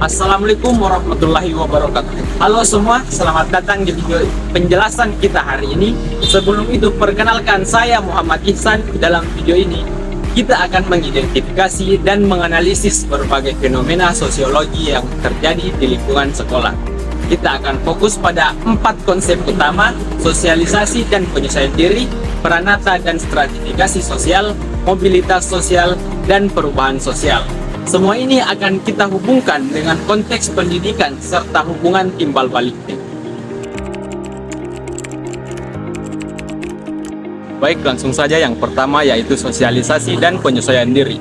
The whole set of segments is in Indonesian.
Assalamualaikum warahmatullahi wabarakatuh. Halo semua, selamat datang di video penjelasan kita hari ini. Sebelum itu, perkenalkan saya Muhammad Ihsan. Dalam video ini, kita akan mengidentifikasi dan menganalisis berbagai fenomena sosiologi yang terjadi di lingkungan sekolah. Kita akan fokus pada 4 konsep utama: sosialisasi dan penyesuaian diri, peranata dan stratifikasi sosial, mobilitas sosial, dan perubahan sosial. Semua ini akan kita hubungkan dengan konteks pendidikan serta hubungan timbal baliknya. Baik, langsung saja yang pertama yaitu sosialisasi dan penyesuaian diri.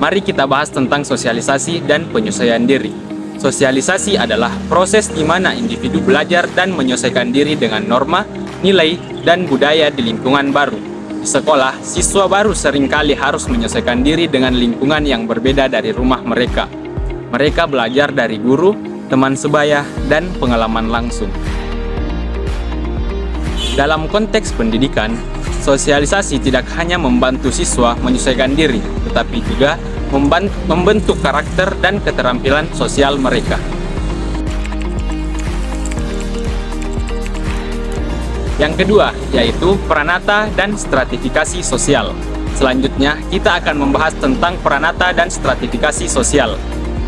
Mari kita bahas tentang sosialisasi dan penyesuaian diri. Sosialisasi adalah proses di mana individu belajar dan menyesuaikan diri dengan norma, nilai, dan budaya di lingkungan baru. Di sekolah, siswa baru seringkali harus menyesuaikan diri dengan lingkungan yang berbeda dari rumah mereka. Mereka belajar dari guru, teman sebaya, dan pengalaman langsung. Dalam konteks pendidikan, sosialisasi tidak hanya membantu siswa menyesuaikan diri, tetapi juga membentuk karakter dan keterampilan sosial mereka. Yang kedua, yaitu peranata dan stratifikasi sosial. Selanjutnya, kita akan membahas tentang peranata dan stratifikasi sosial.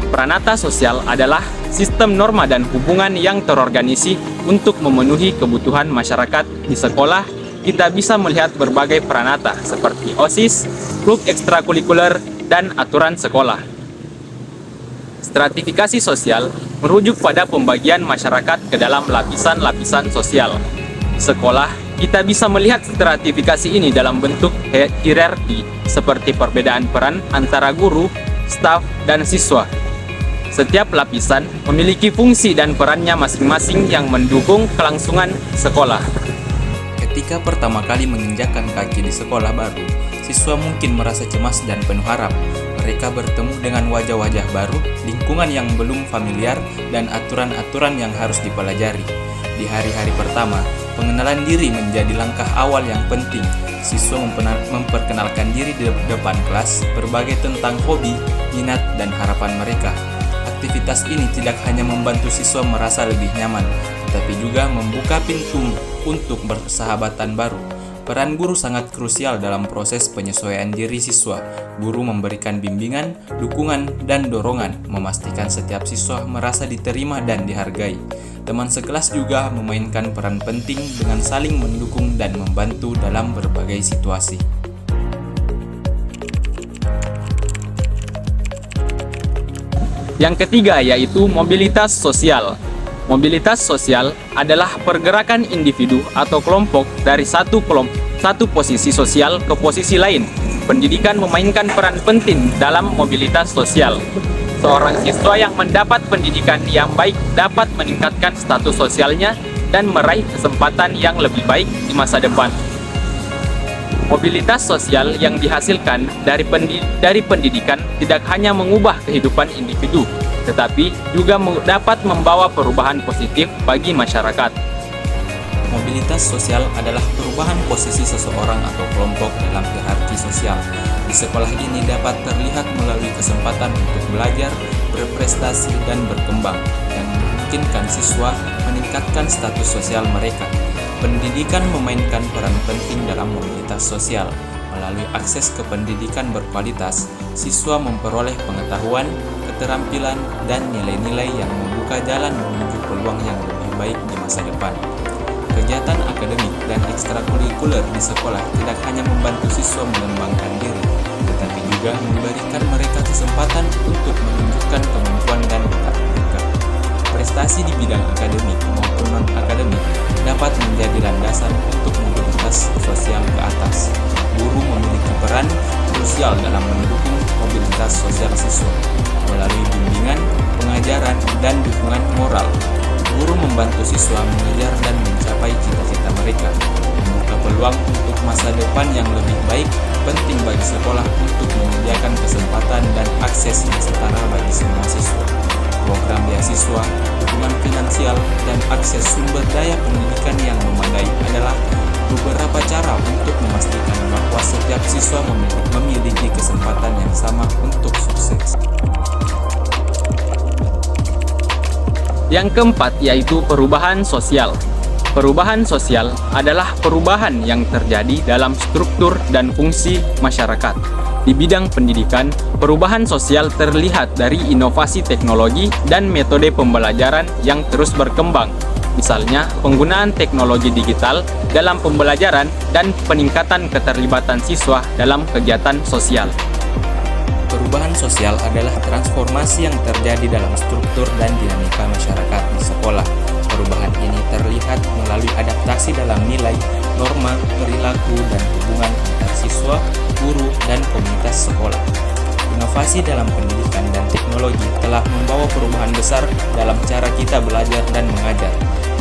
Peranata sosial adalah sistem norma dan hubungan yang terorganisasi untuk memenuhi kebutuhan masyarakat. Di sekolah, kita bisa melihat berbagai peranata seperti OSIS, klub ekstrakurikuler, dan aturan sekolah. Stratifikasi sosial merujuk pada pembagian masyarakat ke dalam lapisan-lapisan sosial. Sekolah, kita bisa melihat stratifikasi ini dalam bentuk hierarki, seperti perbedaan peran antara guru, staf, dan siswa. Setiap lapisan memiliki fungsi dan perannya masing-masing yang mendukung kelangsungan sekolah. Ketika pertama kali menginjakkan kaki di sekolah baru, siswa mungkin merasa cemas dan penuh harap. Mereka bertemu dengan wajah-wajah baru, lingkungan yang belum familiar, dan aturan-aturan yang harus dipelajari. Di hari-hari pertama, pengenalan diri menjadi langkah awal yang penting. Siswa memperkenalkan diri di depan kelas, berbagai tentang hobi, minat, dan harapan mereka. Aktivitas ini tidak hanya membantu siswa merasa lebih nyaman, tetapi juga membuka pintu untuk bersahabatan baru. Peran guru sangat krusial dalam proses penyesuaian diri siswa. Guru memberikan bimbingan, dukungan, dan dorongan, memastikan setiap siswa merasa diterima dan dihargai. Teman sekelas juga memainkan peran penting dengan saling mendukung dan membantu dalam berbagai situasi. Yang ketiga yaitu mobilitas sosial. Mobilitas sosial adalah pergerakan individu atau kelompok dari satu posisi sosial ke posisi lain. Pendidikan memainkan peran penting dalam mobilitas sosial. Seorang siswa yang mendapat pendidikan yang baik dapat meningkatkan status sosialnya dan meraih kesempatan yang lebih baik di masa depan. Mobilitas sosial yang dihasilkan dari pendidikan tidak hanya mengubah kehidupan individu, tetapi juga dapat membawa perubahan positif bagi masyarakat. Mobilitas sosial adalah perubahan posisi seseorang atau kelompok dalam hierarki sosial. Di sekolah ini dapat terlihat melalui kesempatan untuk belajar, berprestasi, dan berkembang, yang memungkinkan siswa meningkatkan status sosial mereka. Pendidikan memainkan peran penting dalam mobilitas sosial. Melalui akses ke pendidikan berkualitas, siswa memperoleh pengetahuan, keterampilan, dan nilai-nilai yang membuka jalan menuju peluang yang lebih baik di masa depan. Kegiatan akademik dan ekstrakurikuler di sekolah tidak hanya membantu siswa mengembangkan diri, tetapi juga memberikan mereka kesempatan untuk menunjukkan kemampuan dan bakat mereka. Prestasi di bidang akademik maupun non-akademik dapat menjadi landasan untuk mobilitas sosial ke atas. Guru memiliki peran krusial dalam mendukung mobilitas sosial siswa. Melalui bimbingan, pengajaran, dan dukungan moral, guru membantu siswa mengejar dan mencapai cita-cita mereka. Membuka peluang untuk masa depan yang lebih baik penting bagi sekolah untuk menyediakan kesempatan dan akses yang setara bagi semua siswa. Program beasiswa, dukungan finansial, dan akses sumber daya pendidikan yang memadai adalah beberapa cara untuk memastikan bahwa setiap siswa memiliki kesempatan yang sama untuk sukses. Yang keempat yaitu perubahan sosial. Perubahan sosial adalah perubahan yang terjadi dalam struktur dan fungsi masyarakat. Di bidang pendidikan, perubahan sosial terlihat dari inovasi teknologi dan metode pembelajaran yang terus berkembang. Misalnya, penggunaan teknologi digital dalam pembelajaran dan peningkatan keterlibatan siswa dalam kegiatan sosial. Perubahan sosial adalah transformasi yang terjadi dalam struktur dan dinamika masyarakat di sekolah. Perubahan ini terlihat melalui adaptasi dalam nilai, norma, perilaku, dan hubungan antar siswa, guru, dan komunitas sekolah. Inovasi dalam pendidikan dan teknologi telah membawa perubahan besar dalam cara kita belajar dan mengajar.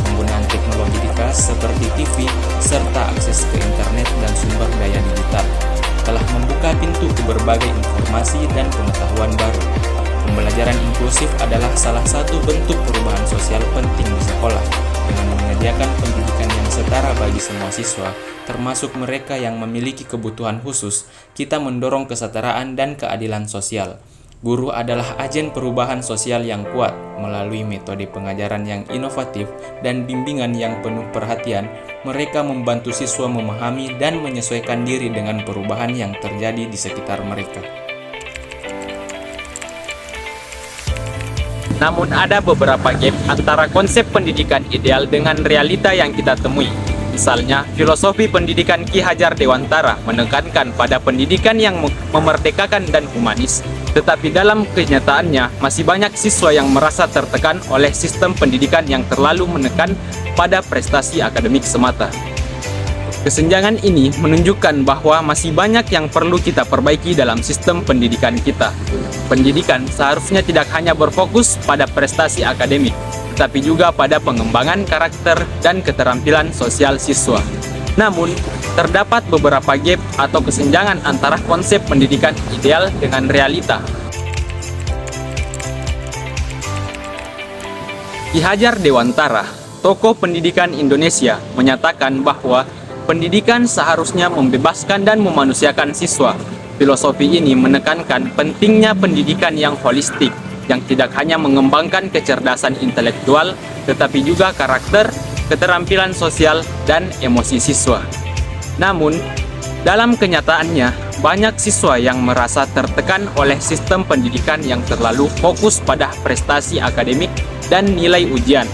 Penggunaan teknologi di kelas seperti TV, serta akses ke internet dan sumber daya digital telah membuka pintu ke berbagai informasi dan pengetahuan baru. Pembelajaran inklusif adalah salah satu bentuk perubahan sosial penting di sekolah. Dengan menyediakan pendidikan yang setara bagi semua siswa, termasuk mereka yang memiliki kebutuhan khusus, kita mendorong kesetaraan dan keadilan sosial. Guru adalah agen perubahan sosial yang kuat melalui metode pengajaran yang inovatif dan bimbingan yang penuh perhatian. Mereka membantu siswa memahami dan menyesuaikan diri dengan perubahan yang terjadi di sekitar mereka. Namun ada beberapa gap antara konsep pendidikan ideal dengan realita yang kita temui. Misalnya, filosofi pendidikan Ki Hajar Dewantara menekankan pada pendidikan yang memerdekakan dan humanis, tetapi dalam kenyataannya masih banyak siswa yang merasa tertekan oleh sistem pendidikan yang terlalu menekan pada prestasi akademik semata. Kesenjangan ini menunjukkan bahwa masih banyak yang perlu kita perbaiki dalam sistem pendidikan kita. Pendidikan seharusnya tidak hanya berfokus pada prestasi akademik, tetapi juga pada pengembangan karakter dan keterampilan sosial siswa. Namun, terdapat beberapa gap atau kesenjangan antara konsep pendidikan ideal dengan realita. Ki Hajar Dewantara, tokoh pendidikan Indonesia, menyatakan bahwa pendidikan seharusnya membebaskan dan memanusiakan siswa. Filosofi ini menekankan pentingnya pendidikan yang holistik, yang tidak hanya mengembangkan kecerdasan intelektual, tetapi juga karakter, keterampilan sosial, dan emosi siswa. Namun, dalam kenyataannya, banyak siswa yang merasa tertekan oleh sistem pendidikan yang terlalu fokus pada prestasi akademik dan nilai ujian.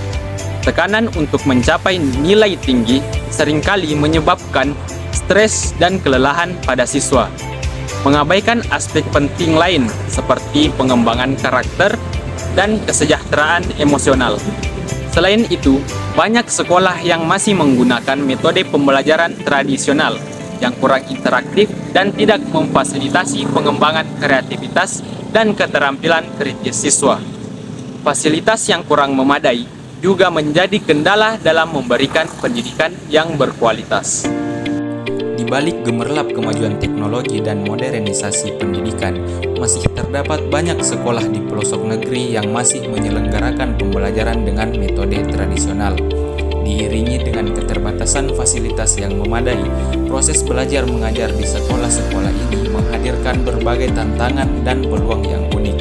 Tekanan untuk mencapai nilai tinggi seringkali menyebabkan stres dan kelelahan pada siswa, mengabaikan aspek penting lain seperti pengembangan karakter dan kesejahteraan emosional. Selain itu, banyak sekolah yang masih menggunakan metode pembelajaran tradisional yang kurang interaktif dan tidak memfasilitasi pengembangan kreativitas dan keterampilan kritis siswa. Fasilitas yang kurang memadai juga menjadi kendala dalam memberikan pendidikan yang berkualitas. Di balik gemerlap kemajuan teknologi dan modernisasi pendidikan, masih terdapat banyak sekolah di pelosok negeri yang masih menyelenggarakan pembelajaran dengan metode tradisional. Diiringi dengan keterbatasan fasilitas yang memadai, proses belajar mengajar di sekolah-sekolah ini menghadirkan berbagai tantangan dan peluang yang unik.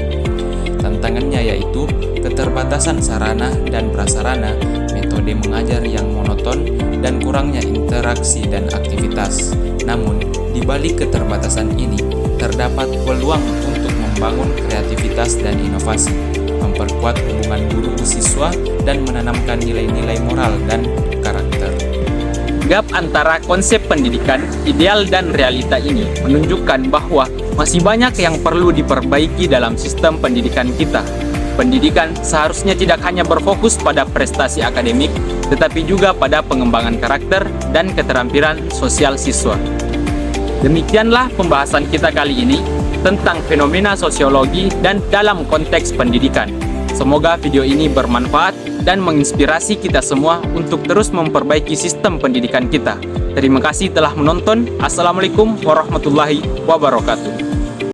Tantangannya yaitu keterbatasan sarana dan prasarana, metode mengajar yang monoton, dan kurangnya interaksi dan aktivitas. Namun, di balik keterbatasan ini, terdapat peluang untuk membangun kreativitas dan inovasi, memperkuat hubungan guru siswa, dan menanamkan nilai-nilai moral dan karakter. Gap antara konsep pendidikan ideal dan realita ini menunjukkan bahwa masih banyak yang perlu diperbaiki dalam sistem pendidikan kita. Pendidikan seharusnya tidak hanya berfokus pada prestasi akademik, tetapi juga pada pengembangan karakter dan keterampilan sosial siswa. Demikianlah pembahasan kita kali ini tentang fenomena sosiologi dan dalam konteks pendidikan. Semoga video ini bermanfaat dan menginspirasi kita semua untuk terus memperbaiki sistem pendidikan kita. Terima kasih telah menonton. Assalamualaikum warahmatullahi wabarakatuh.